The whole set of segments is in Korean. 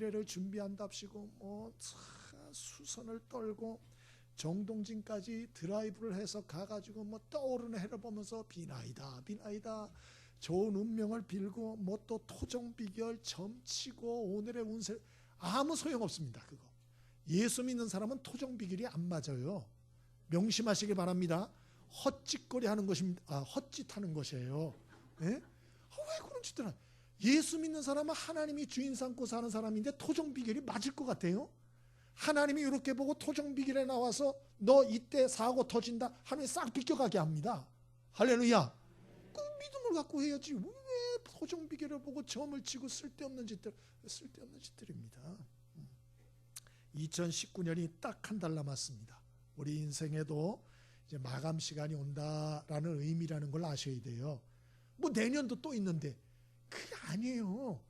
미래를 준비한답시고 수선을 떨고 정동진까지 드라이브를 해서 가가지고 떠오르는 해를 보면서 비나이다 비나이다 좋은 운명을 빌고 또 토종 비결 점치고 오늘의 운세 아무 소용없습니다. 그거 예수 믿는 사람은 토종 비결이 안 맞아요. 명심하시길 바랍니다. 헛짓거리 하는 것입니다. 헛짓하는 것이에요. 예? 왜 그런 짓들 하냐? 예수 믿는 사람은 하나님이 주인 삼고 사는 사람인데 토종 비결이 맞을 것 같아요? 하나님이 이렇게 보고 토종 비결에 나와서 너 이때 사고 터진다 하나님이 싹 비껴가게 합니다. 할렐루야. 그 믿음을 갖고 해야지. 왜 토종 비결을 보고 점을 치고 쓸데없는 짓들입니다. 2019년이 딱 한 달 남았습니다. 우리 인생에도 이제 마감 시간이 온다라는 의미라는 걸 아셔야 돼요. 내년도 또 있는데 그게 아니에요.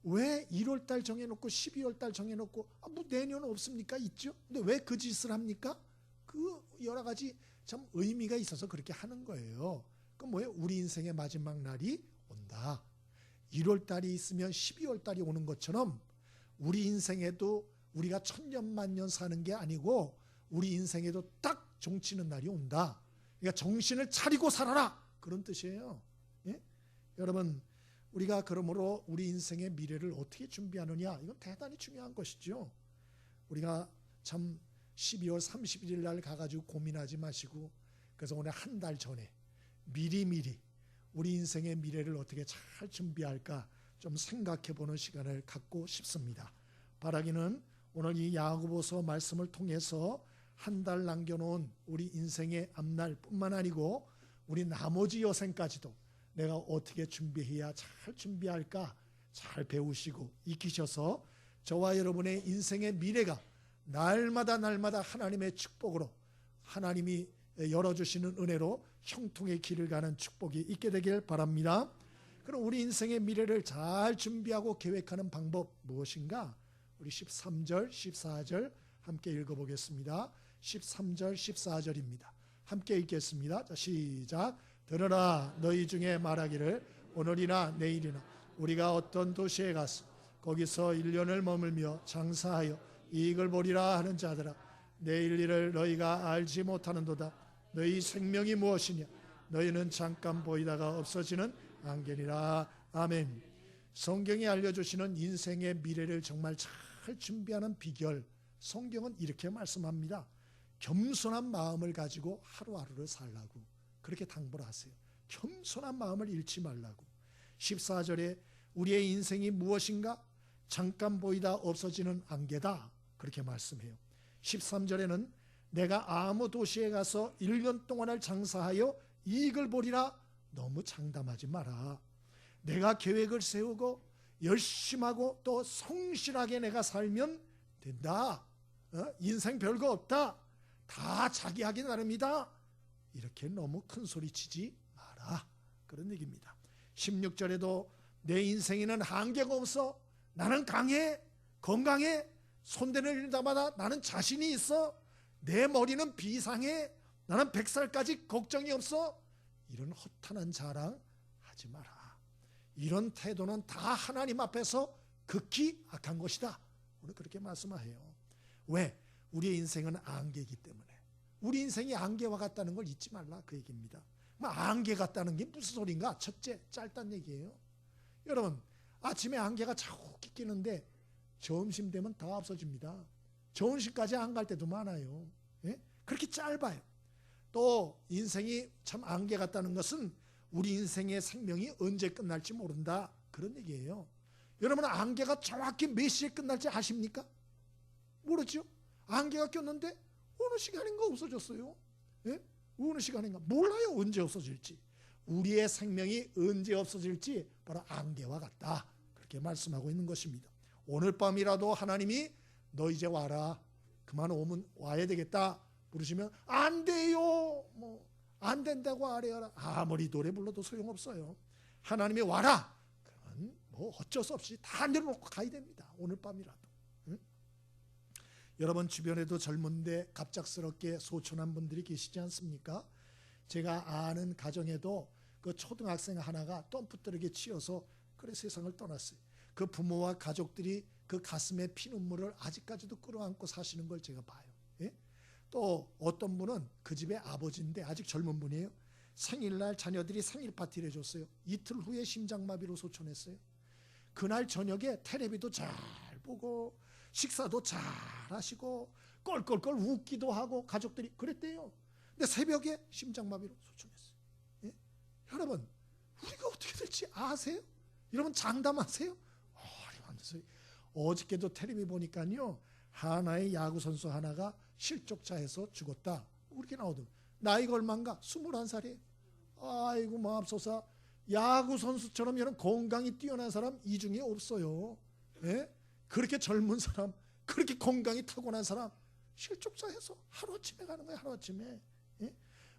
왜 1월달 정해놓고 12월달 정해놓고 내년 없습니까? 있죠. 근데 왜 그 짓을 합니까? 그 여러 가지 참 의미가 있어서 그렇게 하는 거예요. 그럼 뭐예요? 우리 인생의 마지막 날이 온다. 1월달이 있으면 12월달이 오는 것처럼 우리 인생에도 우리가 천년만년 사는 게 아니고 우리 인생에도 딱 종치는 날이 온다. 그러니까 정신을 차리고 살아라 그런 뜻이에요. 예? 여러분 우리가 그러므로 우리 인생의 미래를 어떻게 준비하느냐 이건 대단히 중요한 것이죠. 우리가 참 12월 31일 날 가가지고 고민하지 마시고 그래서 오늘 한 달 전에 미리미리 우리 인생의 미래를 어떻게 잘 준비할까 좀 생각해보는 시간을 갖고 싶습니다. 바라기는 오늘 이 야고보서 말씀을 통해서 한 달 남겨놓은 우리 인생의 앞날뿐만 아니고 우리 나머지 여생까지도 내가 어떻게 준비해야 잘 준비할까 잘 배우시고 익히셔서 저와 여러분의 인생의 미래가 날마다 하나님의 축복으로 하나님이 열어주시는 은혜로 형통의 길을 가는 축복이 있게 되길 바랍니다. 그럼 우리 인생의 미래를 잘 준비하고 계획하는 방법 무엇인가? 우리 13절, 14절 함께 읽어보겠습니다. 13절, 14절입니다. 함께 읽겠습니다. 자, 시작. 들으라 너희 중에 말하기를 오늘이나 내일이나 우리가 어떤 도시에 가서 거기서 1년을 머물며 장사하여 이익을 보리라 하는 자들아 내일 일을 너희가 알지 못하는도다. 너희 생명이 무엇이냐 너희는 잠깐 보이다가 없어지는 안개니라. 아멘. 성경이 알려주시는 인생의 미래를 정말 잘 준비하는 비결 성경은 이렇게 말씀합니다. 겸손한 마음을 가지고 하루하루를 살라고 그렇게 당부를 하세요. 겸손한 마음을 잃지 말라고. 14절에 우리의 인생이 무엇인가? 잠깐 보이다 없어지는 안개다 그렇게 말씀해요. 13절에는 내가 아무 도시에 가서 1년 동안을 장사하여 이익을 보리라. 너무 장담하지 마라. 내가 계획을 세우고 열심히 하고 또 성실하게 내가 살면 된다. 인생 별거 없다. 다 자기 하기 나름이다. 이렇게 너무 큰 소리 치지 마라. 그런 얘기입니다. 16절에도 내 인생에는 한계가 없어. 나는 강해. 건강해. 손대는 일마다 나는 자신이 있어. 내 머리는 비상해. 나는 100살까지 걱정이 없어. 이런 허탄한 자랑 하지 마라. 이런 태도는 다 하나님 앞에서 극히 악한 것이다. 오늘 그렇게 말씀하해요. 왜? 우리의 인생은 안개이기 때문에. 우리 인생이 안개와 같다는 걸 잊지 말라 그 얘기입니다. 안개 같다는 게 무슨 소린가? 첫째, 짧다는 얘기예요. 여러분, 아침에 안개가 자욱히 끼는데 점심 되면 다 없어집니다. 점심까지 안 갈 때도 많아요. 예? 그렇게 짧아요. 또 인생이 참 안개 같다는 것은 우리 인생의 생명이 언제 끝날지 모른다 그런 얘기예요. 여러분 안개가 정확히 몇 시에 끝날지 아십니까? 모르죠? 안개가 꼈는데 어느 시간인가 없어졌어요. 예? 어느 시간인가 몰라요. 언제 없어질지. 우리의 생명이 언제 없어질지 바로 안개와 같다 그렇게 말씀하고 있는 것입니다. 오늘 밤이라도 하나님이 너 이제 와라. 그만 오면 와야 되겠다 부르시면 안 돼요. 안 된다고 하래요. 아무리 노래 불러도 소용없어요. 하나님이 와라. 그러면 어쩔 수 없이 다 내려놓고 가야 됩니다. 오늘 밤이라도. 응? 여러분 주변에도 젊은데 갑작스럽게 소천한 분들이 계시지 않습니까? 제가 아는 가정에도 그 초등학생 하나가 덤프트럭에 치여서 그래 세상을 떠났어요. 그 부모와 가족들이 그 그 가슴의 피눈물을 아직까지도 끌어안고 사시는 걸 제가 봐요. 예? 또 어떤 분은 그 집의 아버지인데 아직 젊은 분이에요. 생일날 자녀들이 생일 파티를 해줬어요. 이틀 후에 심장마비로 소천했어요. 그날 저녁에 텔레비도 잘 보고 식사도 잘 하시고 껄껄껄 웃기도 하고 가족들이 그랬대요. 근데 새벽에 심장마비로 소천했어요. 예? 여러분, 우리가 어떻게 될지 아세요? 여러분 장담하세요? 어저께도 텔레비 보니까요, 하나의 야구 선수 하나가 실족차에서 죽었다. 그렇게 나오더라고요. 나이가 얼마인가? 21살이에요. 아이고 마옵소서. 야구 선수처럼 이런 건강이 뛰어난 사람 이 중에 없어요. 예? 그렇게 젊은 사람, 그렇게 건강이 타고난 사람 실족차에서 하루아침에 가는 거예요. 하루아침에. 예?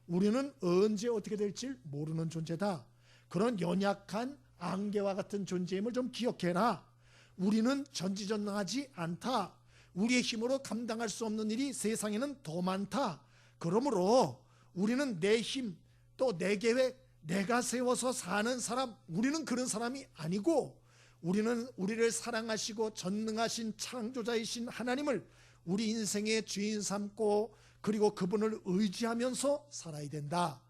우리는 언제 어떻게 될지 모르는 존재다. 그런 연약한 안개와 같은 존재임을 좀 기억해라. 우리는 전지전능하지 않다. 우리의 힘으로 감당할 수 없는 일이 세상에는 더 많다. 그러므로 우리는 내 힘, 또 내 계획, 내가 세워서 사는 사람, 우리는 그런 사람이 아니고, 우리는 우리를 사랑하시고 전능하신 창조자이신 하나님을 우리 인생의 주인 삼고, 그리고 그분을 의지하면서 살아야 된다.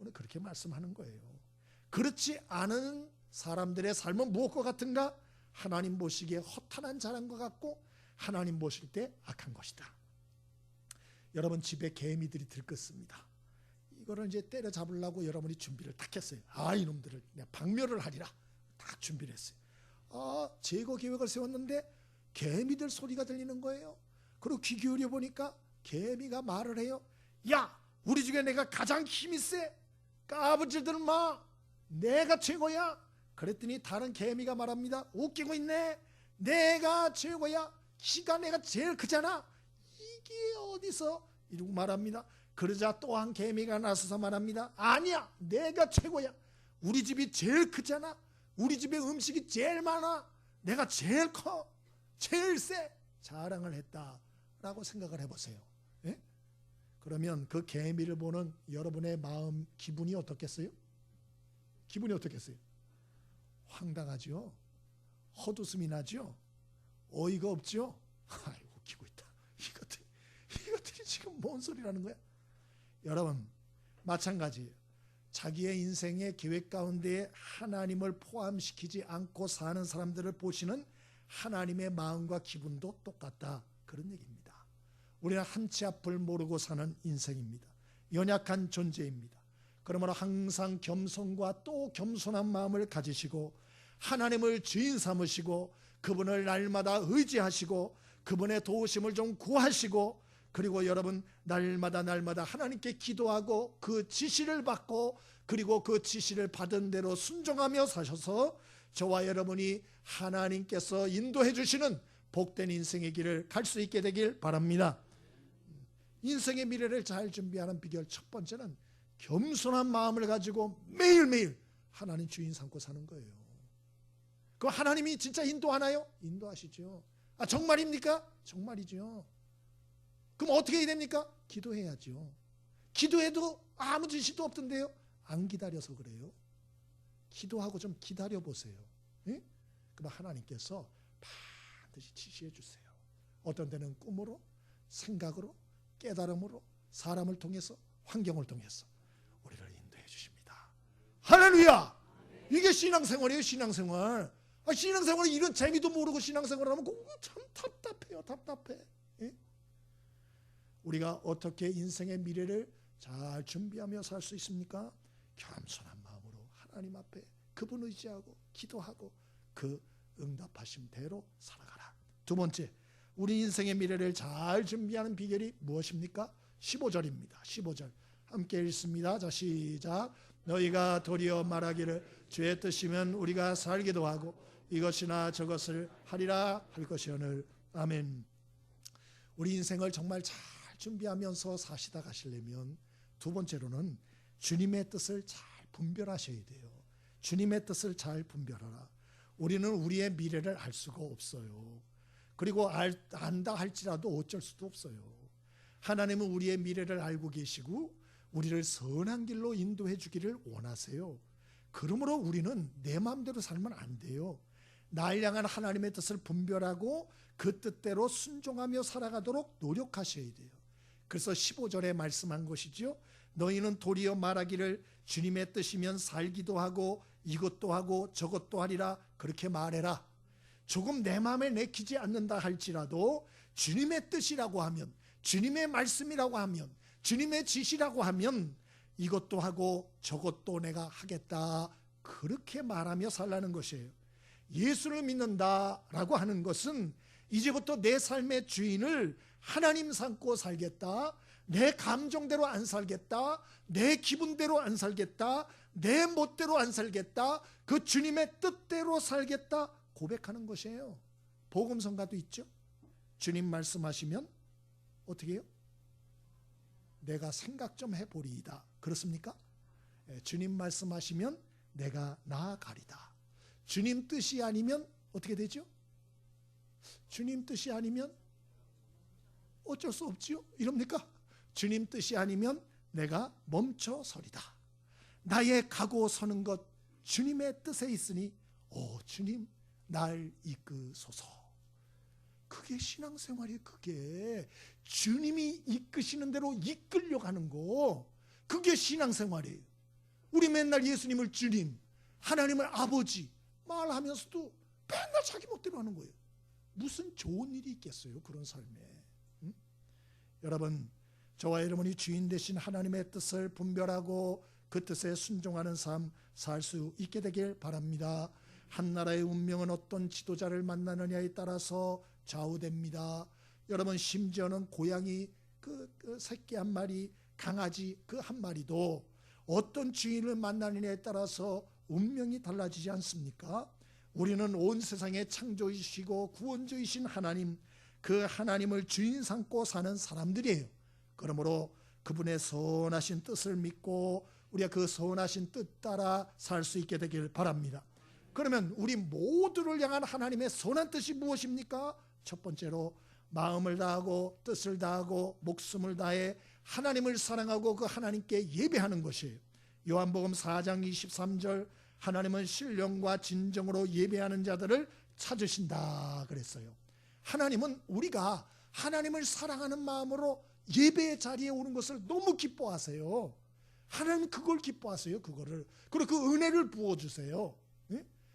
오늘 그렇게 말씀하는 거예요. 그렇지 않은 사람들의 삶은 무엇과 같은가? 하나님 보시기에 허탄한 자랑과 같고, 하나님 보실 때 악한 것이다. 여러분, 집에 개미들이 들끓습니다. 이거를 이제 때려잡으려고 여러분이 준비를 딱 했어요. 이놈들을 내가 박멸을 하리라. 다 준비를 했어요. 제거 계획을 세웠는데 개미들 소리가 들리는 거예요. 그리고 귀 기울여 보니까 개미가 말을 해요. 야, 우리 중에 내가 가장 힘이 세. 까부질들 마. 내가 최고야. 그랬더니 다른 개미가 말합니다. 웃기고 있네. 내가 최고야. 키가 내가 제일 크잖아. 이게 어디서? 이러고 말합니다. 그러자 또 한 개미가 나서서 말합니다. 아니야, 내가 최고야. 우리 집이 제일 크잖아. 우리 집에 음식이 제일 많아. 내가 제일 커. 제일 세. 자랑을 했다라고 생각을 해보세요. 예? 그러면 그 개미를 보는 여러분의 마음, 기분이 어떻겠어요? 기분이 어떻겠어요? 황당하죠. 헛웃음이 나죠. 어이가 없죠. 아이고, 웃기고 있다. 이것들이 지금 뭔 소리라는 거야? 여러분, 마찬가지예요. 자기의 인생의 계획 가운데 하나님을 포함시키지 않고 사는 사람들을 보시는 하나님의 마음과 기분도 똑같다. 그런 얘기입니다. 우리는 한치 앞을 모르고 사는 인생입니다. 연약한 존재입니다. 그러므로 항상 겸손과 또 겸손한 마음을 가지시고 하나님을 주인 삼으시고 그분을 날마다 의지하시고 그분의 도우심을 좀 구하시고, 그리고 여러분 날마다 하나님께 기도하고 그 지시를 받고, 그리고 그 지시를 받은 대로 순종하며 사셔서 저와 여러분이 하나님께서 인도해 주시는 복된 인생의 길을 갈 수 있게 되길 바랍니다. 인생의 미래를 잘 준비하는 비결 첫 번째는 겸손한 마음을 가지고 매일매일 하나님 주인 삼고 사는 거예요. 그 하나님이 진짜 인도하나요? 인도하시죠. 정말입니까? 정말이죠. 그럼 어떻게 해야 됩니까? 기도해야죠. 기도해도 아무 지시도 없던데요. 안 기다려서 그래요. 기도하고 좀 기다려 보세요. 예? 그럼 하나님께서 반드시 지시해 주세요. 어떤 때는 꿈으로, 생각으로, 깨달음으로, 사람을 통해서, 환경을 통해서 우리를 인도해 주십니다. 할렐루야! 이게 신앙생활이에요. 신앙생활. 신앙생활은 이런 재미도 모르고 신앙생활을 하면 참 답답해요. 답답해. 예? 우리가 어떻게 인생의 미래를 잘 준비하며 살 수 있습니까? 겸손한 마음으로 하나님 앞에 그분 의지하고 기도하고 그 응답하신 대로 살아가라. 두 번째, 우리 인생의 미래를 잘 준비하는 비결이 무엇입니까? 15절입니다. 15절 함께 읽습니다. 자, 시작. 너희가 도리어 말하기를 주의 뜻이면 우리가 살기도 하고 이것이나 저것을 하리라 할 것이오늘. 아멘. 우리 인생을 정말 잘 준비하면서 사시다 가시려면 두 번째로는 주님의 뜻을 잘 분별하셔야 돼요. 주님의 뜻을 잘 분별하라. 우리는 우리의 미래를 알 수가 없어요. 그리고 안다 할지라도 어쩔 수도 없어요. 하나님은 우리의 미래를 알고 계시고 우리를 선한 길로 인도해 주기를 원하세요. 그러므로 우리는 내 마음대로 살면 안 돼요. 날 향한 하나님의 뜻을 분별하고 그 뜻대로 순종하며 살아가도록 노력하셔야 돼요. 그래서 15절에 말씀한 것이죠. 너희는 도리어 말하기를 주님의 뜻이면 살기도 하고 이것도 하고 저것도 하리라 그렇게 말해라. 조금 내 마음에 내키지 않는다 할지라도 주님의 뜻이라고 하면, 주님의 말씀이라고 하면, 주님의 지시라고 하면 이것도 하고 저것도 내가 하겠다 그렇게 말하며 살라는 것이에요. 예수를 믿는다라고 하는 것은 이제부터 내 삶의 주인을 하나님 삼고 살겠다, 내 감정대로 안 살겠다, 내 기분대로 안 살겠다, 내 멋대로 안 살겠다, 그 주님의 뜻대로 살겠다 고백하는 것이에요. 복음성가도 있죠. 주님 말씀하시면 어떻게 해요? 내가 생각 좀 해보리이다. 그렇습니까? 주님 말씀하시면 내가 나아가리다. 주님 뜻이 아니면 어떻게 되죠? 주님 뜻이 아니면 어쩔 수 없지요? 이럽니까? 주님 뜻이 아니면 내가 멈춰 서리다. 나의 가고 서는 것 주님의 뜻에 있으니 오 주님 날 이끄소서. 그게 신앙생활이에요. 그게 주님이 이끄시는 대로 이끌려고 하는 거, 그게 신앙생활이에요. 우리 맨날 예수님을 주님, 하나님을 아버지 말하면서도 맨날 자기 멋대로 하는 거예요. 무슨 좋은 일이 있겠어요 그런 삶에. 응? 여러분, 저와 여러분이 주인 되신 하나님의 뜻을 분별하고 그 뜻에 순종하는 삶 살 수 있게 되길 바랍니다. 한 나라의 운명은 어떤 지도자를 만나느냐에 따라서 좌우됩니다. 여러분, 심지어는 고양이 그 새끼 한 마리, 강아지 그 한 마리도 어떤 주인을 만나느냐에 따라서 운명이 달라지지 않습니까? 우리는 온 세상의 창조이시고 구원주이신 하나님, 그 하나님을 주인 삼고 사는 사람들이에요. 그러므로 그분의 선하신 뜻을 믿고 우리가 그 선하신 뜻 따라 살 수 있게 되길 바랍니다. 그러면 우리 모두를 향한 하나님의 선한 뜻이 무엇입니까? 첫 번째로 마음을 다하고 뜻을 다하고 목숨을 다해 하나님을 사랑하고 그 하나님께 예배하는 것이에요. 요한복음 4장 23절, 하나님은 신령과 진정으로 예배하는 자들을 찾으신다 그랬어요. 하나님은 우리가 하나님을 사랑하는 마음으로 예배의 자리에 오는 것을 너무 기뻐하세요. 하나님 그걸 기뻐하세요. 그거를. 그리고 그 은혜를 부어주세요.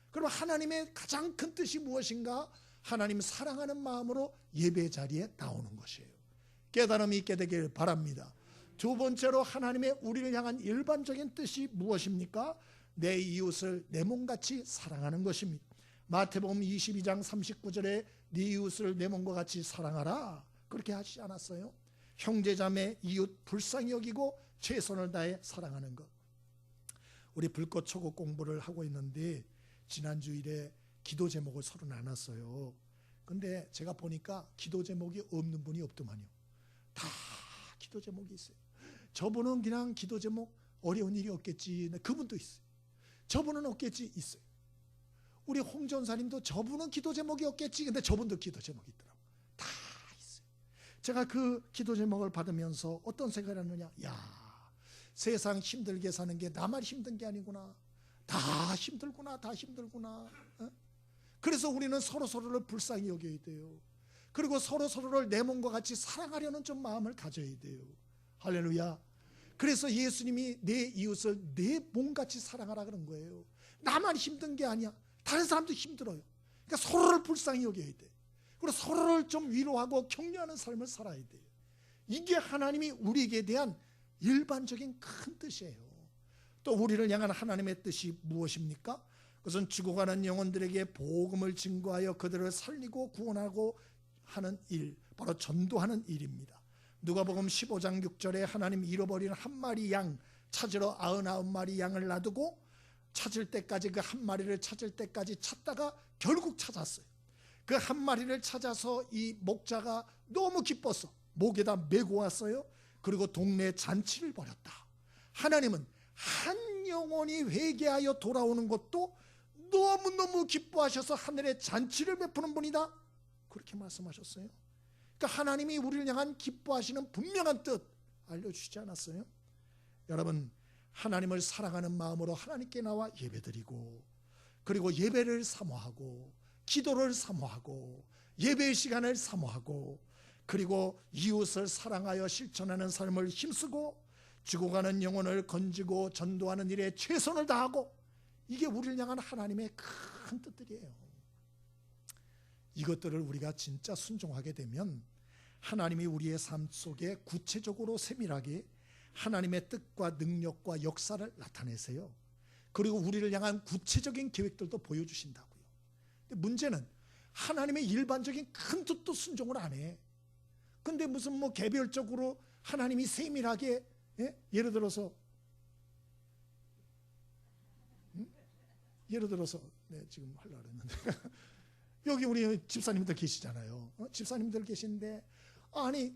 그럼 하나님의 가장 큰 뜻이 무엇인가? 하나님 사랑하는 마음으로 예배 자리에 나오는 것이에요. 깨달음이 있게 되길 바랍니다. 두 번째로 하나님의 우리를 향한 일반적인 뜻이 무엇입니까? 내 이웃을 내 몸같이 사랑하는 것입니다. 마태복음 22장 39절에 네 이웃을 내 몸과 같이 사랑하라 그렇게 하시지 않았어요? 형제자매 이웃 불쌍히 여기고 최선을 다해 사랑하는 것. 우리 불꽃 초고 공부를 하고 있는데 지난 주일에 기도 제목을 서로 나눴어요. 근데 제가 보니까 기도 제목이 없는 분이 없더만요. 다 기도 제목이 있어요. 저분은 그냥 기도 제목 어려운 일이 없겠지. 그분도 있어요. 저분은 없겠지. 있어요. 우리 홍 전사님도 저분은 기도 제목이 없겠지. 근데 저분도 기도 제목이 있더라고요. 다 있어요. 제가 그 기도 제목을 받으면서 어떤 생각을 하느냐. 야, 세상 힘들게 사는 게 나만 힘든 게 아니구나. 다 힘들구나. 다 힘들구나. 그래서 우리는 서로서로를 불쌍히 여겨야 돼요. 그리고 서로서로를 내 몸과 같이 사랑하려는 좀 마음을 가져야 돼요. 할렐루야. 그래서 예수님이 내 이웃을 내 몸같이 사랑하라 그런 거예요. 나만 힘든 게 아니야. 다른 사람도 힘들어요. 그러니까 서로를 불쌍히 여겨야 돼. 그리고 서로를 좀 위로하고 격려하는 삶을 살아야 돼요. 이게 하나님이 우리에게 대한 일반적인 큰 뜻이에요. 또 우리를 향한 하나님의 뜻이 무엇입니까? 그것은 죽어가는 영혼들에게 복음을 증거하여 그들을 살리고 구원하고 하는 일, 바로 전도하는 일입니다. 누가복음 15장 6절에 하나님 잃어버린 한 마리 양 찾으러 99마리 양을 놔두고 찾을 때까지, 그 한 마리를 찾을 때까지 찾다가 결국 찾았어요. 그 한 마리를 찾아서 이 목자가 너무 기뻤어. 목에다 메고 왔어요. 그리고 동네 잔치를 벌였다. 하나님은 한 영혼이 회개하여 돌아오는 것도 너무너무 기뻐하셔서 하늘에 잔치를 베푸는 분이다. 그렇게 말씀하셨어요. 그러니까 하나님이 우리를 향한 기뻐하시는 분명한 뜻 알려주시지 않았어요? 여러분, 하나님을 사랑하는 마음으로 하나님께 나와 예배드리고, 그리고 예배를 사모하고 기도를 사모하고 예배의 시간을 사모하고 그리고 이웃을 사랑하여 실천하는 삶을 힘쓰고 죽어가는 영혼을 건지고 전도하는 일에 최선을 다하고, 이게 우리를 향한 하나님의 큰 뜻들이에요. 이것들을 우리가 진짜 순종하게 되면 하나님이 우리의 삶 속에 구체적으로 세밀하게 하나님의 뜻과 능력과 역사를 나타내세요. 그리고 우리를 향한 구체적인 계획들도 보여주신다고요. 근데 문제는 하나님의 일반적인 큰 뜻도 순종을 안 해. 근데 무슨 뭐 개별적으로 하나님이 세밀하게, 예를 들어서 지금 하려고 했는데 여기 우리 집사님들 계시잖아요. 집사님들 계신데, 아니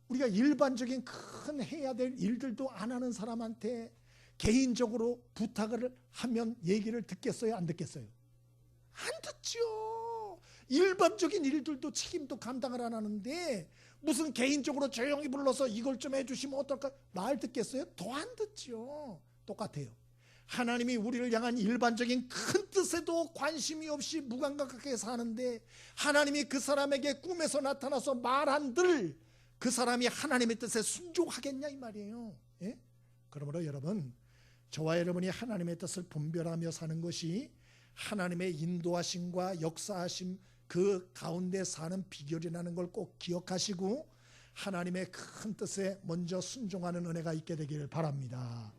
우리가 일반적인 큰 해야 될 일들도 안 하는 사람한테 개인적으로 부탁을 하면 얘기를 듣겠어요, 안 듣겠어요? 안 듣죠. 일반적인 일들도 책임도 감당을 안 하는데 무슨 개인적으로 조용히 불러서 이걸 좀 해주시면 어떨까? 말 듣겠어요? 더 안 듣죠. 똑같아요. 하나님이 우리를 향한 일반적인 큰 뜻에도 관심이 없이 무감각하게 사는데, 하나님이 그 사람에게 꿈에서 나타나서 말한들 그 사람이 하나님의 뜻에 순종하겠냐 이 말이에요. 예? 그러므로 여러분, 저와 여러분이 하나님의 뜻을 분별하며 사는 것이 하나님의 인도하심과 역사하심 그 가운데 사는 비결이라는 걸 꼭 기억하시고 하나님의 큰 뜻에 먼저 순종하는 은혜가 있게 되기를 바랍니다.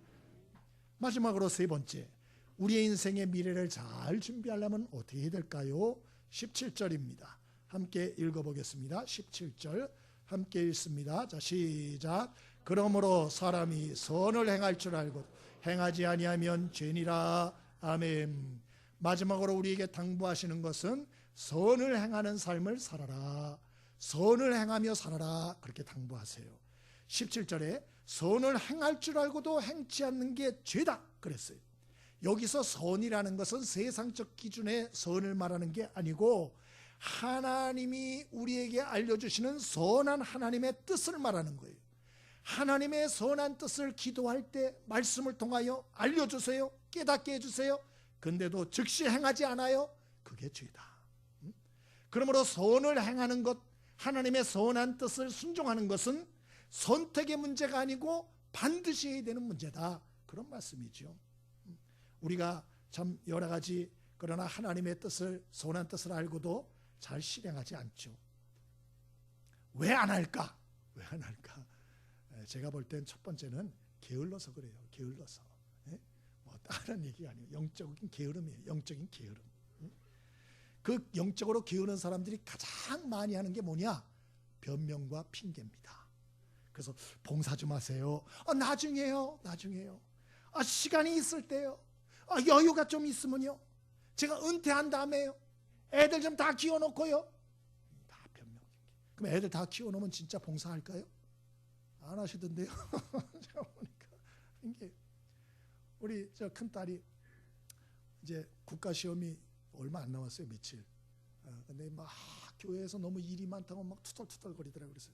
마지막으로 세 번째, 우리의 인생의 미래를 잘 준비하려면 어떻게 해야 될까요? 17절입니다. 함께 읽어보겠습니다. 17절 함께 읽습니다. 자, 시작. 그러므로 사람이 선을 행할 줄 알고 행하지 아니하면 죄니라. 아멘. 마지막으로 우리에게 당부하시는 것은 선을 행하는 삶을 살아라. 선을 행하며 살아라. 그렇게 당부하세요. 17절에 선을 행할 줄 알고도 행치 않는 게 죄다 그랬어요. 여기서 선이라는 것은 세상적 기준의 선을 말하는 게 아니고 하나님이 우리에게 알려주시는 선한 하나님의 뜻을 말하는 거예요. 하나님의 선한 뜻을 기도할 때 말씀을 통하여 알려주세요. 깨닫게 해주세요. 근데도 즉시 행하지 않아요. 그게 죄다. 그러므로 선을 행하는 것, 하나님의 선한 뜻을 순종하는 것은 선택의 문제가 아니고 반드시 해야 되는 문제다. 그런 말씀이죠. 우리가 참 여러 가지, 그러나 하나님의 뜻을, 선한 뜻을 알고도 잘 실행하지 않죠. 왜 안 할까? 왜 안 할까? 제가 볼 땐 첫 번째는 게을러서 그래요. 게을러서. 뭐 다른 얘기가 아니에요. 영적인 게으름이에요. 영적인 게으름. 그 영적으로 게으른 사람들이 가장 많이 하는 게 뭐냐? 변명과 핑계입니다. 그래서 봉사 좀 하세요. 나중에요. 시간이 있을 때요. 여유가 좀 있으면요. 제가 은퇴한 다음에요. 애들 좀 다 키워놓고요. 다 변명. 그럼 애들 다 키워놓으면 진짜 봉사할까요? 안 하시던데요. 제가 보니까 이게 우리 저 큰 딸이 이제 국가 시험이 얼마 안 남았어요. 며칠. 근데 막 교회에서 너무 일이 많다고 막 투덜투덜거리더라고요. 그래서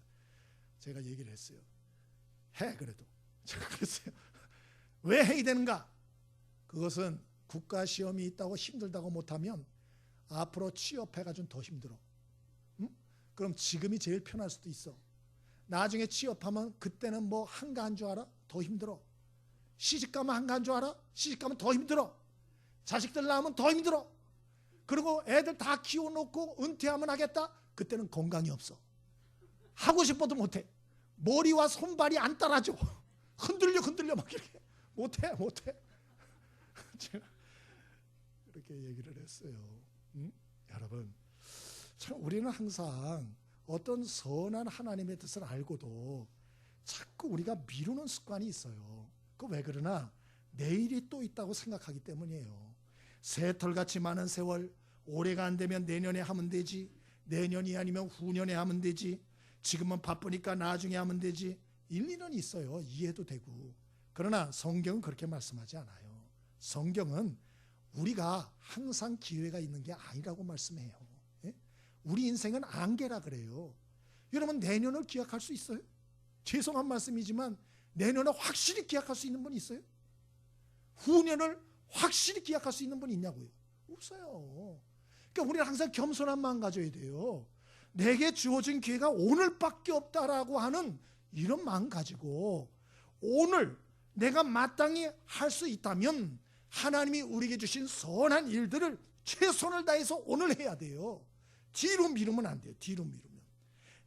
제가 얘기를 했어요. 해 그래도. 제가 그랬어요. 왜 해야 되는가? 그것은 국가 시험이 있다고 힘들다고 못하면 앞으로 취업해가지고 더 힘들어. 응? 그럼 지금이 제일 편할 수도 있어. 나중에 취업하면 그때는 뭐 한가한 줄 알아? 더 힘들어. 시집가면 한가한 줄 알아? 시집가면 더 힘들어. 자식들 낳으면 더 힘들어. 그리고 애들 다 키워놓고 은퇴하면 하겠다? 그때는 건강이 없어. 하고 싶어도 못해. 머리와 손발이 안 따라줘. 흔들려 막 이렇게. 못해. 제가 그렇게 얘기를 했어요. 여러분, 참 우리는 항상 어떤 선한 하나님의 뜻을 알고도 자꾸 우리가 미루는 습관이 있어요. 그 왜 그러나? 내일이 또 있다고 생각하기 때문이에요. 새털같이 많은 세월, 올해가 안 되면 내년에 하면 되지. 내년이 아니면 후년에 하면 되지. 지금은 바쁘니까 나중에 하면 되지. 일리는 있어요. 이해도 되고. 그러나 성경은 그렇게 말씀하지 않아요. 성경은 우리가 항상 기회가 있는 게 아니라고 말씀해요. 예? 우리 인생은 안개라 그래요. 여러분, 내년을 기약할 수 있어요? 죄송한 말씀이지만 내년을 확실히 기약할 수 있는 분 있어요? 후년을 확실히 기약할 수 있는 분 있냐고요? 없어요. 그러니까 우리는 항상 겸손한 마음 가져야 돼요. 내게 주어진 기회가 오늘밖에 없다라고 하는 이런 마음 가지고 오늘 내가 마땅히 할 수 있다면 하나님이 우리에게 주신 선한 일들을 최선을 다해서 오늘 해야 돼요. 뒤로 미루면 안 돼요. 뒤로 미루면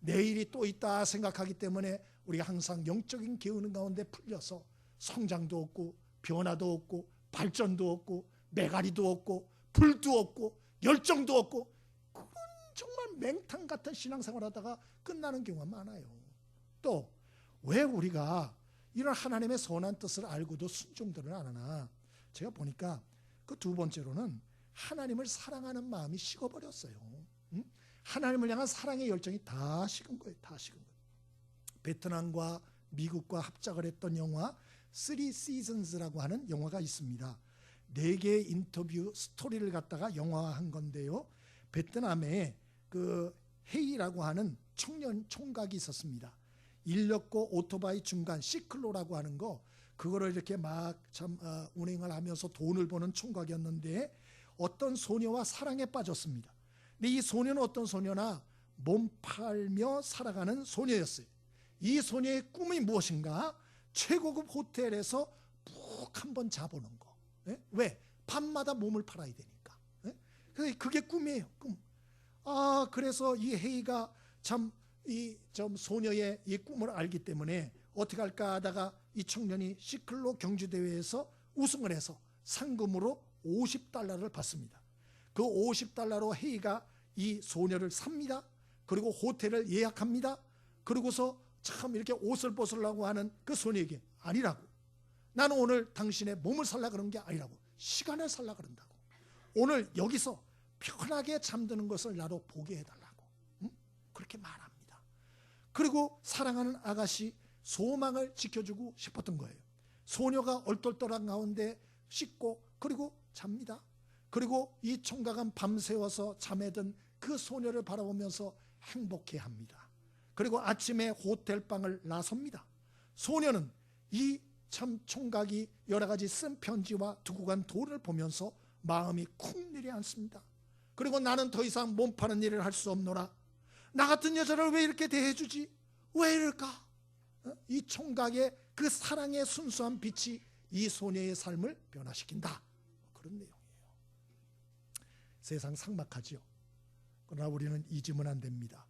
내일이 또 있다 생각하기 때문에 우리가 항상 영적인 기운은 가운데 풀려서 성장도 없고 변화도 없고 발전도 없고 메가리도 없고 불도 없고 열정도 없고 그건 정말 맹탕 같은 신앙생활 하다가 끝나는 경우가 많아요. 또 왜 우리가 이런 하나님의 선한 뜻을 알고도 순종들을 안 하나? 제가 보니까 그 두 번째로는 하나님을 사랑하는 마음이 식어버렸어요. 하나님을 향한 사랑의 열정이 다 식은 거예요. 다 식은 거예요. 베트남과 미국과 합작을 했던 영화 Three Seasons라고 하는 영화가 있습니다. 4개의 인터뷰 스토리를 갖다가 영화화한 건데요. 베트남에 그 헤이라고 하는 청년 총각이 있었습니다. 인력거 오토바이 중간 시클로라고 하는 거 그거를 이렇게 막 참 운행을 하면서 돈을 버는 총각이었는데 어떤 소녀와 사랑에 빠졌습니다. 근데 이 소녀는 어떤 소녀나 몸 팔며 살아가는 소녀였어요. 이 소녀의 꿈이 무엇인가? 최고급 호텔에서 푹 한번 자보는 거. 예? 왜? 밤마다 몸을 팔아야 되니까. 예? 그게 꿈이에요. 꿈. 그래서 이 헤이가 참 이 소녀의 이 꿈을 알기 때문에 어떻게 할까 하다가 이 청년이 시클로 경주대회에서 우승을 해서 상금으로 $50를 받습니다. 그 $50로 헤이가 이 소녀를 삽니다. 그리고 호텔을 예약합니다. 그리고서 참 이렇게 옷을 벗으려고 하는 그 소녀에게 아니라고. 나는 오늘 당신의 몸을 살라 그런 게 아니라고. 시간을 살라 그런다고. 오늘 여기서 편하게 잠드는 것을 나로 보게 해달라고. 그렇게 말합니다. 그리고 사랑하는 아가씨 소망을 지켜주고 싶었던 거예요. 소녀가 얼떨떨한 가운데 씻고 그리고 잡니다. 그리고 이 총각은 밤새워서 잠에 든 그 소녀를 바라보면서 행복해합니다. 그리고 아침에 호텔방을 나섭니다. 소녀는 이 참 총각이 여러 가지 쓴 편지와 두고 간 돈을 보면서 마음이 쿵 내려앉습니다. 그리고 나는 더 이상 몸 파는 일을 할 수 없노라. 나 같은 여자를 왜 이렇게 대해주지? 왜 이럴까? 이 총각의 그 사랑의 순수한 빛이 이 소녀의 삶을 변화시킨다. 그런 내용이에요. 세상 삭막하지요. 그러나 우리는 잊으면 안 됩니다.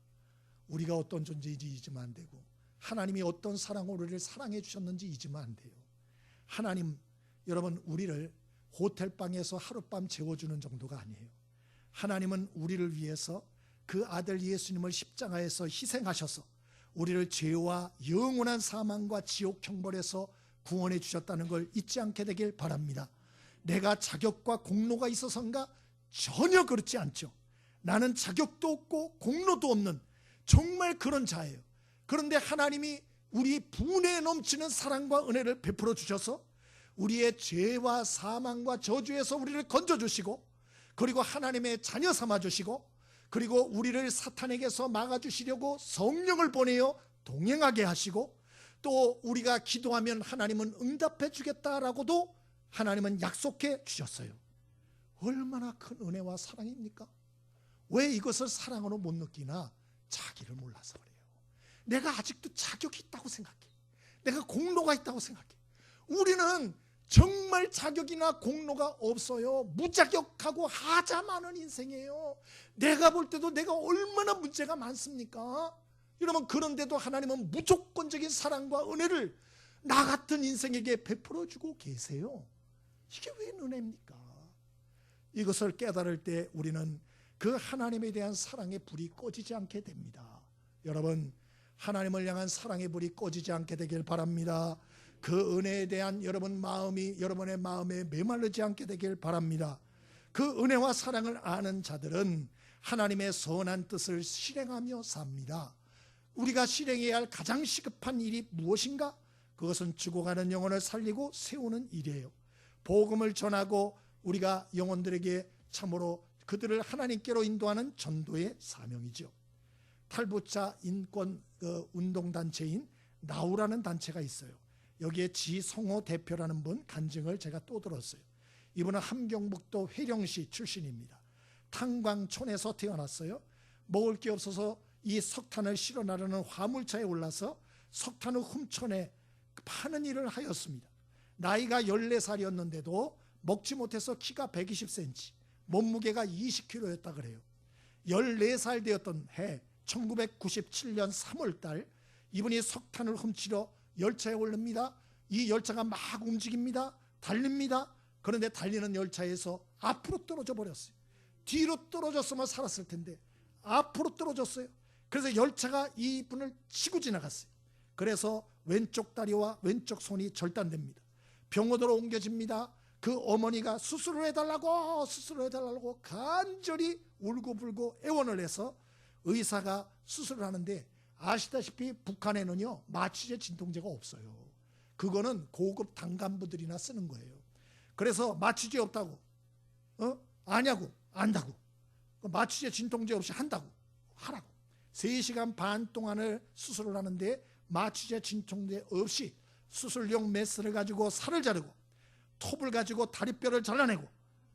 우리가 어떤 존재인지 잊으면 안 되고 하나님이 어떤 사랑으로 우리를 사랑해 주셨는지 잊으면 안 돼요. 하나님, 여러분 우리를 호텔방에서 하룻밤 재워주는 정도가 아니에요. 하나님은 우리를 위해서 그 아들 예수님을 십자가에서 희생하셔서 우리를 죄와 영원한 사망과 지옥 형벌에서 구원해 주셨다는 걸 잊지 않게 되길 바랍니다. 내가 자격과 공로가 있어서인가? 전혀 그렇지 않죠. 나는 자격도 없고 공로도 없는 정말 그런 자예요. 그런데 하나님이 우리 분에 넘치는 사랑과 은혜를 베풀어 주셔서 우리의 죄와 사망과 저주에서 우리를 건져주시고 그리고 하나님의 자녀 삼아주시고 그리고 우리를 사탄에게서 막아주시려고 성령을 보내어 동행하게 하시고 또 우리가 기도하면 하나님은 응답해 주겠다라고도 하나님은 약속해 주셨어요. 얼마나 큰 은혜와 사랑입니까? 왜 이것을 사랑으로 못 느끼나? 자기를 몰라서 그래요. 내가 아직도 자격이 있다고 생각해. 내가 공로가 있다고 생각해. 우리는 정말 자격이나 공로가 없어요. 무자격하고 하자 많은 인생이에요. 내가 볼 때도 내가 얼마나 문제가 많습니까? 여러분, 그런데도 하나님은 무조건적인 사랑과 은혜를 나 같은 인생에게 베풀어 주고 계세요. 이게 왜 은혜입니까? 이것을 깨달을 때 우리는 그 하나님에 대한 사랑의 불이 꺼지지 않게 됩니다. 여러분, 하나님을 향한 사랑의 불이 꺼지지 않게 되길 바랍니다. 그 은혜에 대한 여러분 마음이 여러분의 마음에 메마르지 않게 되길 바랍니다. 그 은혜와 사랑을 아는 자들은 하나님의 선한 뜻을 실행하며 삽니다. 우리가 실행해야 할 가장 시급한 일이 무엇인가? 그것은 죽어가는 영혼을 살리고 세우는 일이에요. 복음을 전하고 우리가 영혼들에게 참으로 그들을 하나님께로 인도하는 전도의 사명이죠. 탈북자 인권 운동단체인 나우라는 단체가 있어요. 여기에 지성호 대표라는 분 간증을 제가 또 들었어요. 이분은 함경북도 회령시 출신입니다. 탄광촌에서 태어났어요. 먹을 게 없어서 이 석탄을 실어 나르는 화물차에 올라서 석탄을 훔쳐내 파는 일을 하였습니다. 나이가 14살이었는데도 먹지 못해서 키가 120cm, 몸무게가 20kg였다 그래요. 14살 되었던 해 1997년 3월달 이분이 석탄을 훔치러 열차에 오릅니다. 이 열차가 막 움직입니다. 달립니다. 그런데 달리는 열차에서 앞으로 떨어져 버렸어요. 뒤로 떨어졌으면 살았을 텐데 앞으로 떨어졌어요. 그래서 열차가 이분을 치고 지나갔어요. 그래서 왼쪽 다리와 왼쪽 손이 절단됩니다. 병원으로 옮겨집니다. 그 어머니가 수술을 해달라고 간절히 울고불고 애원을 해서 의사가 수술을 하는데, 아시다시피 북한에는요 마취제 진통제가 없어요. 그거는 고급 당간부들이나 쓰는 거예요. 그래서 마취제 없다고 아냐고 안다고, 마취제 진통제 없이 한다고 하라고. 3시간 반 동안을 수술을 하는데 마취제 진통제 없이 수술용 메스를 가지고 살을 자르고 톱을 가지고 다리뼈를 잘라내고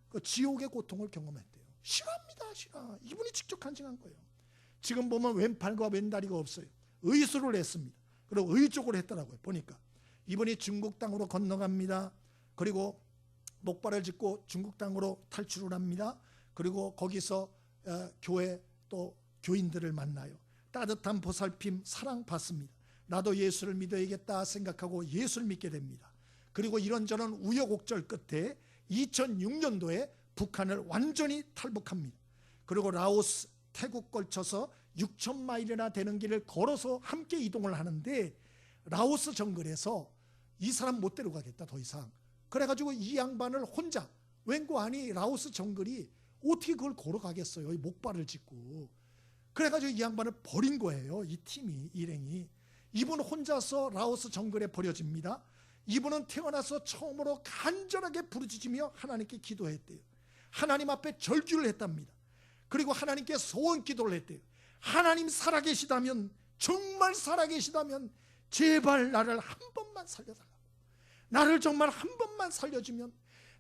그 지옥의 고통을 경험했대요. 싫어합니다. 싫어. 이분이 직접 간증한 거예요. 지금 보면 왼팔과 왼다리가 없어요. 의수를 했습니다. 그리고 의 쪽으로 했더라고요. 보니까 이분이 중국 땅으로 건너갑니다. 그리고 목발을 짚고 중국 땅으로 탈출을 합니다. 그리고 거기서 교회 또 교인들을 만나요. 따뜻한 보살핌 사랑 받습니다. 나도 예수를 믿어야겠다 생각하고 예수를 믿게 됩니다. 그리고 이런저런 우여곡절 끝에 2006년도에 북한을 완전히 탈북합니다. 그리고 라오스, 태국 걸쳐서 6,000마일이나 되는 길을 걸어서 함께 이동을 하는데 라오스 정글에서 이 사람 못 데려가겠다 더 이상. 그래가지고 이 양반을 혼자, 웬고하니 라오스 정글이 어떻게 그걸 걸어가겠어요. 이 목발을 짚고. 그래가지고 이 양반을 버린 거예요. 이 팀이, 일행이. 이분 혼자서 라오스 정글에 버려집니다. 이분은 태어나서 처음으로 간절하게 부르짖으며 하나님께 기도했대요. 하나님 앞에 절규를 했답니다. 그리고 하나님께 소원 기도를 했대요. 하나님 살아계시다면, 정말 살아계시다면 제발 나를 한 번만 살려달라고. 나를 정말 한 번만 살려주면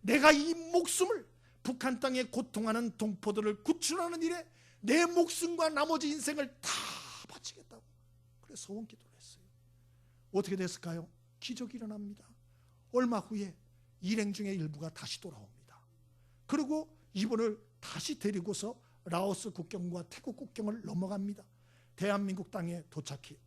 내가 이 목숨을 북한 땅에 고통하는 동포들을 구출하는 일에 내 목숨과 나머지 인생을 다 바치겠다고. 그래서 소원 기도를 했어요. 어떻게 됐을까요? 기적이 일어납니다. 얼마 후에 일행 중에 일부가 다시 돌아옵니다. 그리고 이분을 다시 데리고서 라오스 국경과 태국 국경을 넘어갑니다. 대한민국 땅에 도착해.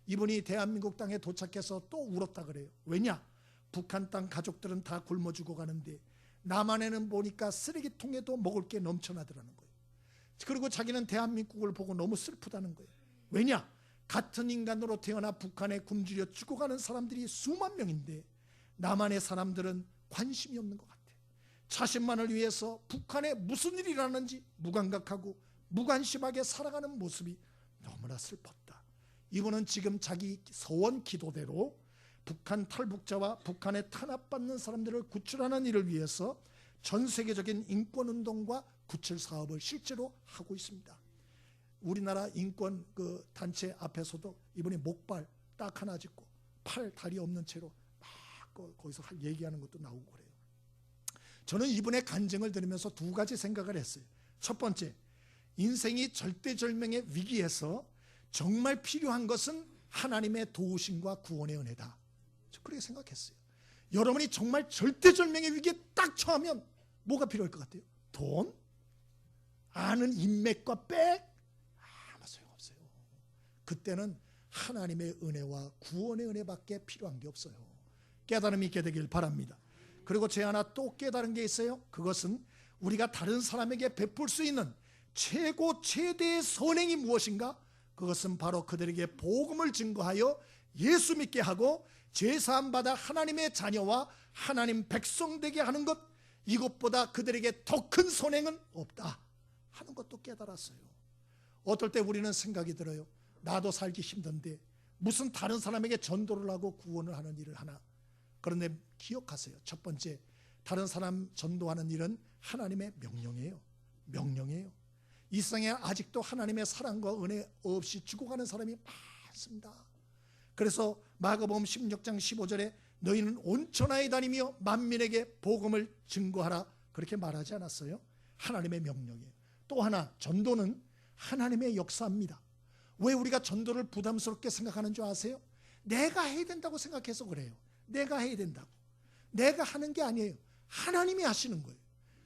이분이 대한민국 땅에 도착해서 또 울었다 그래요. 왜냐? 북한 땅 가족들은 다 굶어 죽어가는데 남한에는 보니까 쓰레기통에도 먹을 게 넘쳐나더라는 거예요. 그리고 자기는 대한민국을 보고 너무 슬프다는 거예요. 왜냐? 같은 인간으로 태어나 북한에 굶주려 죽어가는 사람들이 수만 명인데 남한의 사람들은 관심이 없는 것 같아. 자신만을 위해서 북한에 무슨 일이 일어나는지 무감각하고 무관심하게 살아가는 모습이 너무나 슬펐다. 이분은 지금 자기 서원 기도대로 북한 탈북자와 북한에 탄압받는 사람들을 구출하는 일을 위해서 전 세계적인 인권운동과 구출 사업을 실제로 하고 있습니다. 우리나라 인권 그 단체 앞에서도 이분이 목발 딱 하나 짚고 팔, 다리 없는 채로 막 거기서 얘기하는 것도 나오고 그래요. 저는 이분의 간증을 들으면서 두 가지 생각을 했어요. 첫 번째, 인생이 절대절명의 위기에서 정말 필요한 것은 하나님의 도우심과 구원의 은혜다. 저 그렇게 생각했어요. 여러분이 정말 절대절명의 위기에 딱 처하면 뭐가 필요할 것 같아요? 돈? 아는 인맥과 백? 아무 소용없어요. 그때는 하나님의 은혜와 구원의 은혜밖에 필요한 게 없어요. 깨달음이 있게 되길 바랍니다. 그리고 제 하나 또 깨달은 게 있어요. 그것은 우리가 다른 사람에게 베풀 수 있는 최고 최대의 선행이 무엇인가? 그것은 바로 그들에게 복음을 증거하여 예수 믿게 하고 죄사함 받아 하나님의 자녀와 하나님 백성 되게 하는 것, 이것보다 그들에게 더 큰 선행은 없다 하는 것도 깨달았어요. 어떨 때 우리는 생각이 들어요. 나도 살기 힘든데 무슨 다른 사람에게 전도를 하고 구원을 하는 일을 하나. 그런데 기억하세요. 첫 번째, 다른 사람 전도하는 일은 하나님의 명령이에요. 명령이에요. 이 세상에 아직도 하나님의 사랑과 은혜 없이 죽어가는 사람이 많습니다. 그래서 마가복음 16장 15절에 너희는 온 천하에 다니며 만민에게 복음을 증거하라, 그렇게 말하지 않았어요? 하나님의 명령이에요. 또 하나, 전도는 하나님의 역사입니다. 왜 우리가 전도를 부담스럽게 생각하는 줄 아세요? 내가 해야 된다고 생각해서 그래요. 내가 해야 된다고. 내가 하는 게 아니에요. 하나님이 하시는 거예요.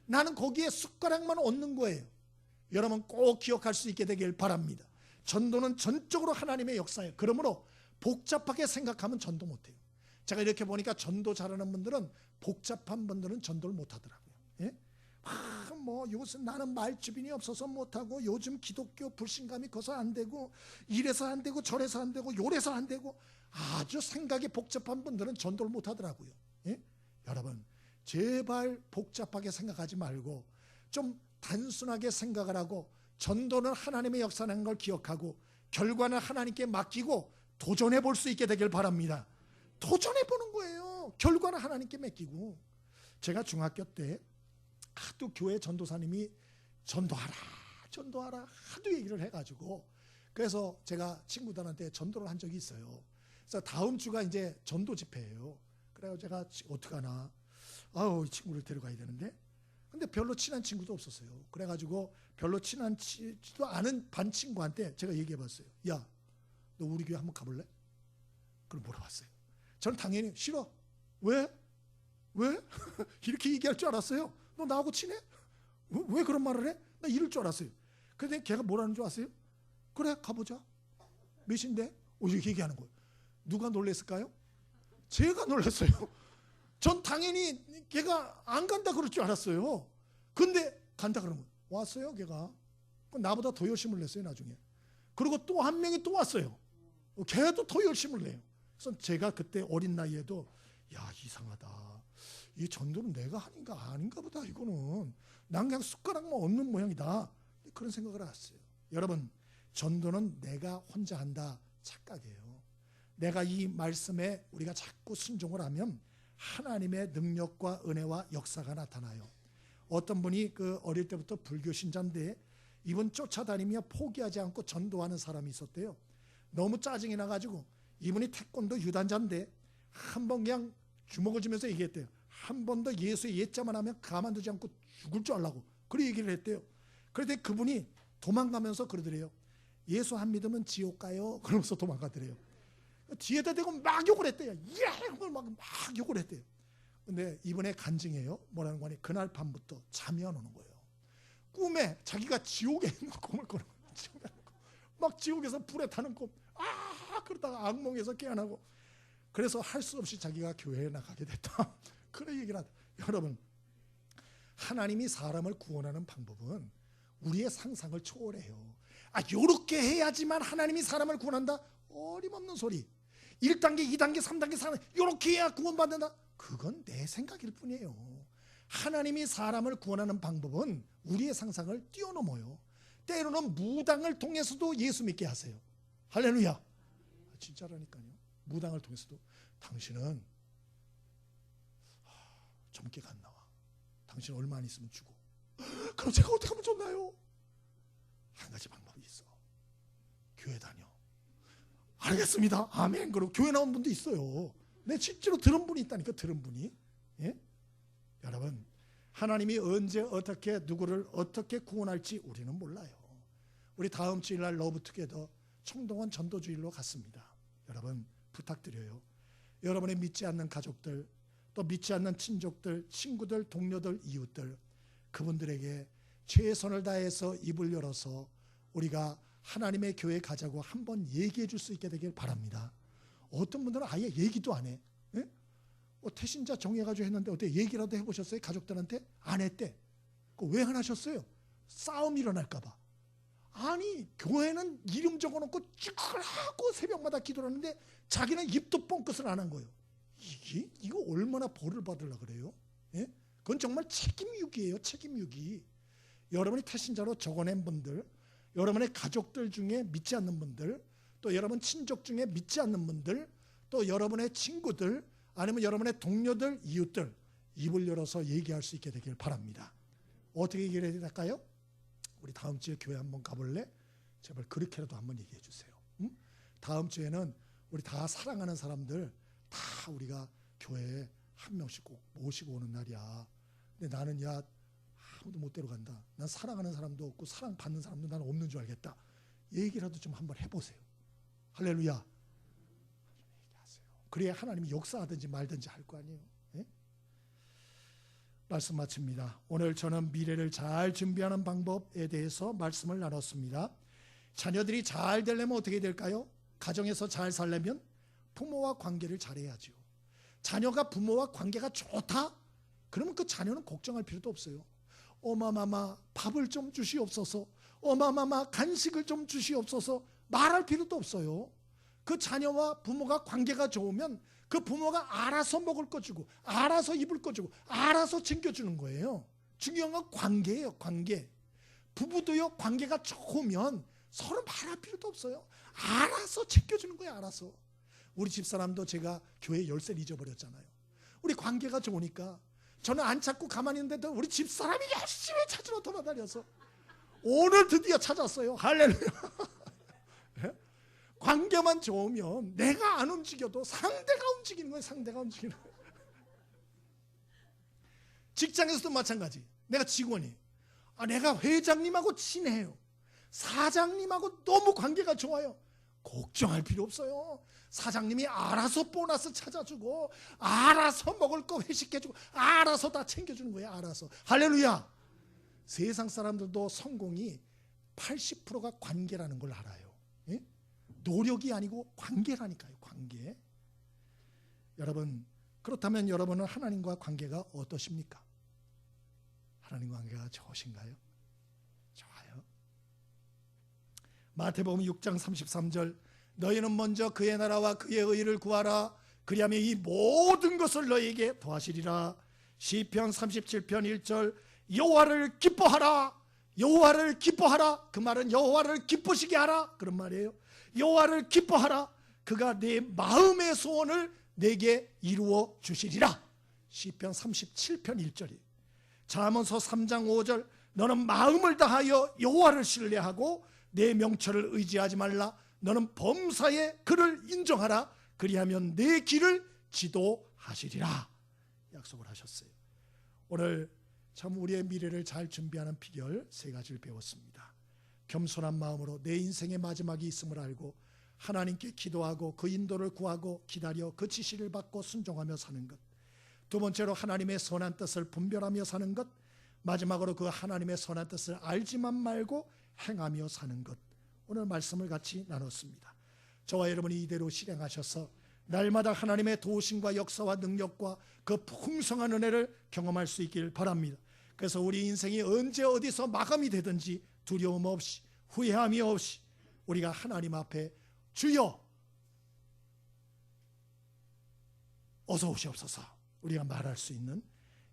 나는 거기에 숟가락만 얹는 거예요. 여러분 꼭 기억할 수 있게 되길 바랍니다. 전도는 전적으로 하나님의 역사예요. 그러므로 복잡하게 생각하면 전도 못해요. 제가 이렇게 보니까 전도 잘하는 분들은 복잡한 분들은 전도를 못하더라고요. 예? 요즘 나는 말주변이 없어서 못하고, 요즘 기독교 불신감이 커서 안 되고, 이래서 안 되고 저래서 안 되고 요래서 안 되고, 아주 생각이 복잡한 분들은 전도를 못하더라고요. 예? 여러분 제발 복잡하게 생각하지 말고 좀 단순하게 생각을 하고, 전도는 하나님의 역사라는 걸 기억하고 결과는 하나님께 맡기고 도전해 볼 수 있게 되길 바랍니다. 도전해 보는 거예요. 결과는 하나님께 맡기고. 제가 중학교 때 하도 교회 전도사님이 전도하라 하도 얘기를 해가지고, 그래서 제가 친구들한테 전도를 한 적이 있어요. 그래서 다음 주가 이제 전도 집회예요. 그래서 제가 어떡하나, 이 친구를 데려가야 되는데, 근데 별로 친한 친구도 없었어요. 그래가지고 별로 친하지도 않은 반 친구한테 제가 얘기해봤어요. 야, 너 우리 교회 한번 가볼래? 그럼 물어봤어요. 저는 당연히 싫어. 왜? 이렇게 얘기할 줄 알았어요. 너 나하고 친해? 왜 그런 말을 해? 나 이럴 줄 알았어요. 근데 걔가 뭐라는 줄 아세요? 그래 가보자. 몇인데? 이렇게 얘기하는 거예요. 누가 놀랬을까요? 제가 놀랐어요. 전 당연히 걔가 안 간다 그럴 줄 알았어요. 근데 간다 그러면 왔어요. 걔가 나보다 더 열심을 냈어요 나중에. 그리고 또 한 명이 또 왔어요. 걔도 더 열심을 내요. 그래서 제가 그때 어린 나이에도 야 이상하다, 이 전도는 내가 하는가 아닌가 보다, 이거는 난 그냥 숟가락만 얹는 모양이다, 그런 생각을 했어요. 여러분 전도는 내가 혼자 한다 착각이에요. 내가 이 말씀에 우리가 자꾸 순종을 하면 하나님의 능력과 은혜와 역사가 나타나요. 어떤 분이 어릴 때부터 불교 신자인데 이분 쫓아다니며 포기하지 않고 전도하는 사람이 있었대요. 너무 짜증이 나가지고 이분이 태권도 유단자인데 한 번 그냥 주먹을 주면서 얘기했대요. 한 번 더 예수의 예자만 하면 가만두지 않고 죽을 줄 알라고, 그런 얘기를 했대요. 그런데 그분이 도망가면서 그러더래요. 예수 안 믿으면 지옥 가요. 그러면서 도망가더래요. 뒤에다 대고 막 욕을 했대요. 막 욕을 했대요. 근데 이번에 간증해요. 뭐라는 거니? 그날 밤부터 잠이 안 오는 거예요. 꿈에 자기가 지옥에 있는 꿈을 꾸는 거예요. 막 지옥에서 불에 타는 꿈. 그러다가 악몽에서 깨어나고. 그래서 할 수 없이 자기가 교회에 나가게 됐다. 그런 얘기를 하다. 여러분 하나님이 사람을 구원하는 방법은 우리의 상상을 초월해요. 요렇게 해야지만 하나님이 사람을 구원한다? 어림없는 소리. 1단계, 2단계, 3단계, 4단계 요렇게 해야 구원받는다? 그건 내 생각일 뿐이에요. 하나님이 사람을 구원하는 방법은 우리의 상상을 뛰어넘어요. 때로는 무당을 통해서도 예수 믿게 하세요. 할렐루야. 진짜라니까요. 무당을 통해서도 당신은 젊게 안 나와. 당신 얼마 안 있으면 죽어. 그럼 제가 어떻게 하면 좋나요? 한 가지 방법이 있어. 교회 다녀. 알겠습니다. 아멘. 그리고 교회 나온 분도 있어요. 내 실제로 들은 분이 있다니까. 들은 분이. 예? 여러분 하나님이 언제 어떻게 누구를 어떻게 구원할지 우리는 몰라요. 우리 다음 주일날 러브투게더 청동원 전도주일로 갔습니다. 여러분 부탁드려요. 여러분의 믿지 않는 가족들, 또 믿지 않는 친족들, 친구들, 동료들, 이웃들, 그분들에게 최선을 다해서 입을 열어서 우리가 하나님의 교회에 가자고 한번 얘기해 줄 수 있게 되길 바랍니다. 어떤 분들은 아예 얘기도 안 해. 예? 태신자 정해가지고 했는데 어떻게 얘기라도 해보셨어요? 가족들한테? 안 했대. 왜 안 하셨어요? 싸움 일어날까 봐. 아니 교회는 이름 적어놓고 찌글하고 새벽마다 기도를 하는데 자기는 입도 뻥끗을 안 한 거예요. 이거 얼마나 벌을 받으려고 그래요? 예? 그건 정말 책임유기예요. 책임유기. 여러분이 태신자로 적어낸 분들, 여러분의 가족들 중에 믿지 않는 분들, 또 여러분 친족 중에 믿지 않는 분들, 또 여러분의 친구들, 아니면 여러분의 동료들, 이웃들, 입을 열어서 얘기할 수 있게 되길 바랍니다. 어떻게 얘기를 해야 될까요? 우리 다음 주에 교회 한번 가볼래? 제발 그렇게라도 한번 얘기해 주세요. 응? 다음 주에는 우리 다 사랑하는 사람들 다 우리가 교회에 한 명씩 꼭 모시고 오는 날이야. 근데 나는 아무도 못 데려간다. 난 사랑하는 사람도 없고 사랑받는 사람도 난 없는 줄 알겠다. 얘기라도 좀 한번 해보세요. 할렐루야. 얘기하세요. 그래야 하나님이 역사하든지 말든지 할 거 아니에요. 예? 말씀 마칩니다. 오늘 저는 미래를 잘 준비하는 방법에 대해서 말씀을 나눴습니다. 자녀들이 잘 되려면 어떻게 될까요? 가정에서 잘 살려면 부모와 관계를 잘해야죠. 자녀가 부모와 관계가 좋다? 그러면 그 자녀는 걱정할 필요도 없어요. 어마마마 밥을 좀 주시옵소서, 어마마마 간식을 좀 주시옵소서 말할 필요도 없어요. 그 자녀와 부모가 관계가 좋으면 그 부모가 알아서 먹을 거 주고 알아서 입을 거 주고 알아서 챙겨주는 거예요. 중요한 건 관계예요. 관계. 부부도요, 관계가 좋으면 서로 말할 필요도 없어요. 알아서 챙겨주는 거예요. 알아서. 우리 집사람도 제가 교회 열쇠를 잊어버렸잖아요. 우리 관계가 좋으니까 저는 안 찾고 가만히 있는데도 우리 집사람이 열심히 찾으러 돌아다녀서 오늘 드디어 찾았어요. 할렐루야. 관계만 좋으면 내가 안 움직여도 상대가 움직이는 거예요. 상대가 움직이는 거예요. 직장에서도 마찬가지. 내가 직원이 내가 회장님하고 친해요. 사장님하고 너무 관계가 좋아요. 걱정할 필요 없어요. 사장님이 알아서 보너스 찾아주고 알아서 먹을 거 회식해주고 알아서 다 챙겨주는 거예요. 알아서. 할렐루야. 세상 사람들도 성공이 80%가 관계라는 걸 알아요. 예? 노력이 아니고 관계라니까요. 관계. 여러분, 그렇다면 여러분은 하나님과 관계가 어떠십니까? 하나님과 관계가 좋으신가요? 좋아요. 마태복음 6장 33절, 너희는 먼저 그의 나라와 그의 의를 구하라. 그리하면 이 모든 것을 너희에게 더하시리라. 시편 37편 1절, 여호와를 기뻐하라. 여호와를 기뻐하라. 그 말은 여호와를 기쁘시게 하라 그런 말이에요. 여호와를 기뻐하라. 그가 내 마음의 소원을 내게 이루어 주시리라. 시편 37편 1절이. 잠언서 3장 5절, 너는 마음을 다하여 여호와를 신뢰하고 내 명철을 의지하지 말라. 너는 범사에 그를 인정하라. 그리하면 내 길을 지도하시리라. 약속을 하셨어요. 오늘 참 우리의 미래를 잘 준비하는 비결 3가지를 배웠습니다. 겸손한 마음으로 내 인생의 마지막이 있음을 알고 하나님께 기도하고 그 인도를 구하고 기다려 그 지시를 받고 순종하며 사는 것. 두 번째로 하나님의 선한 뜻을 분별하며 사는 것. 마지막으로 그 하나님의 선한 뜻을 알지만 말고 행하며 사는 것. 오늘 말씀을 같이 나눴습니다. 저와 여러분이 이대로 실행하셔서 날마다 하나님의 도우심과 역사와 능력과 그 풍성한 은혜를 경험할 수 있길 바랍니다. 그래서 우리 인생이 언제 어디서 마감이 되든지 두려움 없이 후회함이 없이 우리가 하나님 앞에 주여 어서 오시옵소서 우리가 말할 수 있는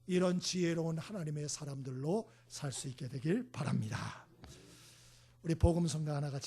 이런 지혜로운 하나님의 사람들로 살 수 있게 되길 바랍니다. 우리 복음성가 하나 같이